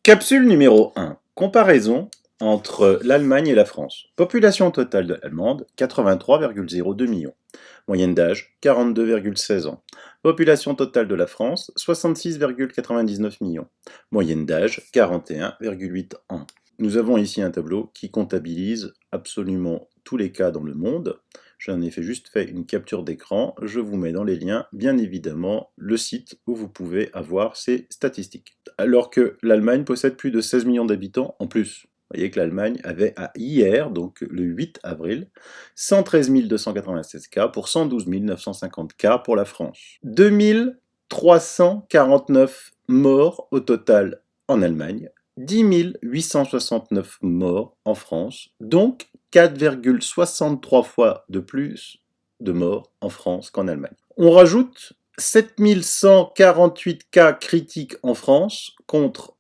Capsule numéro 1. Comparaison entre l'Allemagne et la France. Population totale allemande, 83,02 millions. Moyenne d'âge, 42,16 ans. Population totale de la France, 66,99 millions. Moyenne d'âge, 41,8 ans. Nous avons ici un tableau qui comptabilise absolument tous les cas dans le monde. J'en ai juste fait une capture d'écran. Je vous mets dans les liens, bien évidemment, le site où vous pouvez avoir ces statistiques. Alors que l'Allemagne possède plus de 16 millions d'habitants en plus. Vous voyez que l'Allemagne avait à hier, donc le 8 avril, 113 296 cas pour 112 950 cas pour la France. 2349 morts au total en Allemagne, 10 869 morts en France, donc 4,63 fois de plus de morts en France qu'en Allemagne. On rajoute 7148 cas critiques en France contre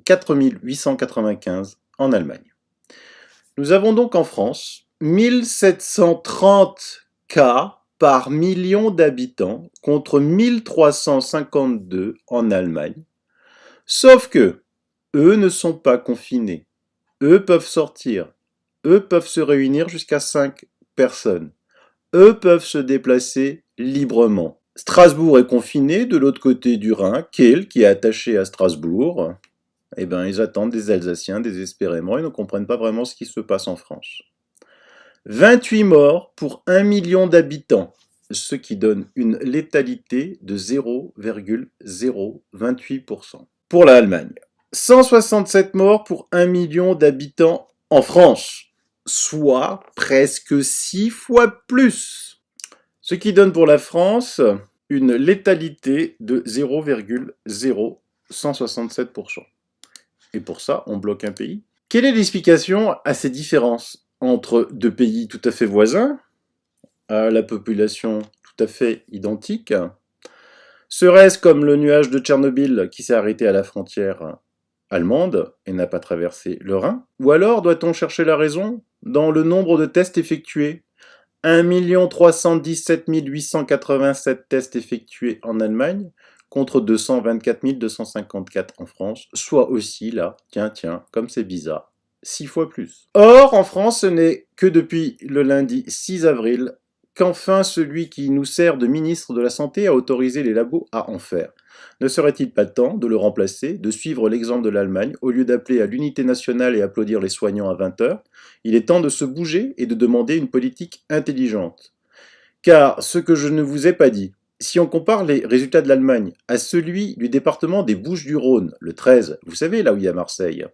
4895 en Allemagne. Nous avons donc en France 1730 cas par million d'habitants contre 1352 en Allemagne. Sauf que eux ne sont pas confinés. Eux peuvent sortir. Eux peuvent se réunir jusqu'à 5 personnes. Eux peuvent se déplacer librement. Strasbourg est confiné de l'autre côté du Rhin. Kehl, qui est attaché à Strasbourg, eh ben, ils attendent des Alsaciens désespérément. Ils ne comprennent pas vraiment ce qui se passe en France. 28 morts pour 1 million d'habitants, ce qui donne une létalité de 0,028%. Pour l'Allemagne, 167 morts pour 1 million d'habitants en France, soit presque 6 fois plus. Ce qui donne pour la France une létalité de 0,0167%. Et pour ça, on bloque un pays. Quelle est l'explication à ces différences entre deux pays tout à fait voisins, à la population tout à fait identique? Serait-ce comme le nuage de Tchernobyl qui s'est arrêté à la frontière allemande et n'a pas traversé le Rhin? Ou alors doit-on chercher la raison dans le nombre de tests effectués? 1 317 887 tests effectués en Allemagne contre 224 254 en France, soit aussi là, tiens, comme c'est bizarre, 6 fois plus. Or, en France, ce n'est que depuis le lundi 6 avril qu'enfin celui qui nous sert de ministre de la Santé a autorisé les labos à en faire. Ne serait-il pas temps de le remplacer, de suivre l'exemple de l'Allemagne, au lieu d'appeler à l'unité nationale et applaudir les soignants à 20h? Il est temps de se bouger et de demander une politique intelligente. Car ce que je ne vous ai pas dit, si on compare les résultats de l'Allemagne à celui du département des Bouches-du-Rhône, le 13, vous savez là où il y a Marseille,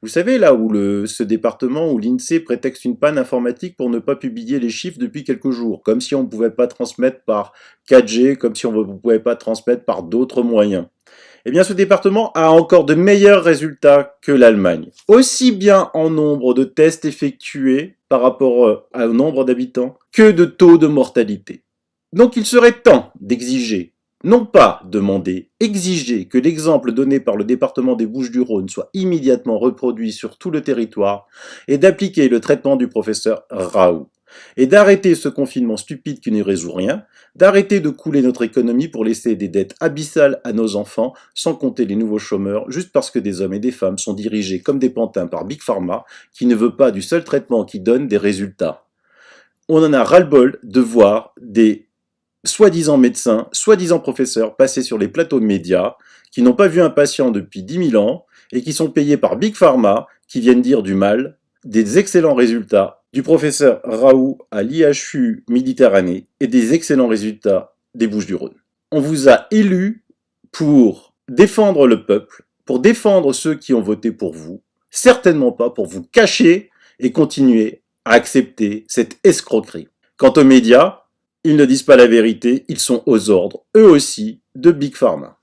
vous savez là où ce département où l'INSEE prétexte une panne informatique pour ne pas publier les chiffres depuis quelques jours, comme si on ne pouvait pas transmettre par 4G, comme si on ne pouvait pas transmettre par d'autres moyens. Eh bien, ce département a encore de meilleurs résultats que l'Allemagne, aussi bien en nombre de tests effectués par rapport au nombre d'habitants que de taux de mortalité. Donc il serait temps d'exiger, non pas demander, exiger que l'exemple donné par le département des Bouches-du-Rhône soit immédiatement reproduit sur tout le territoire et d'appliquer le traitement du professeur Raoult. Et d'arrêter ce confinement stupide qui ne résout rien, d'arrêter de couler notre économie pour laisser des dettes abyssales à nos enfants, sans compter les nouveaux chômeurs, juste parce que des hommes et des femmes sont dirigés comme des pantins par Big Pharma, qui ne veut pas du seul traitement qui donne des résultats. On en a ras-le-bol de voir des soi-disant médecins, soi-disant professeurs passer sur les plateaux de médias, qui n'ont pas vu un patient depuis 10 000 ans, et qui sont payés par Big Pharma, qui viennent dire du mal, des excellents résultats du professeur Raoult à l'IHU Méditerranée et des excellents résultats des Bouches-du-Rhône. On vous a élus pour défendre le peuple, pour défendre ceux qui ont voté pour vous, certainement pas pour vous cacher et continuer à accepter cette escroquerie. Quant aux médias, ils ne disent pas la vérité, ils sont aux ordres, eux aussi, de Big Pharma.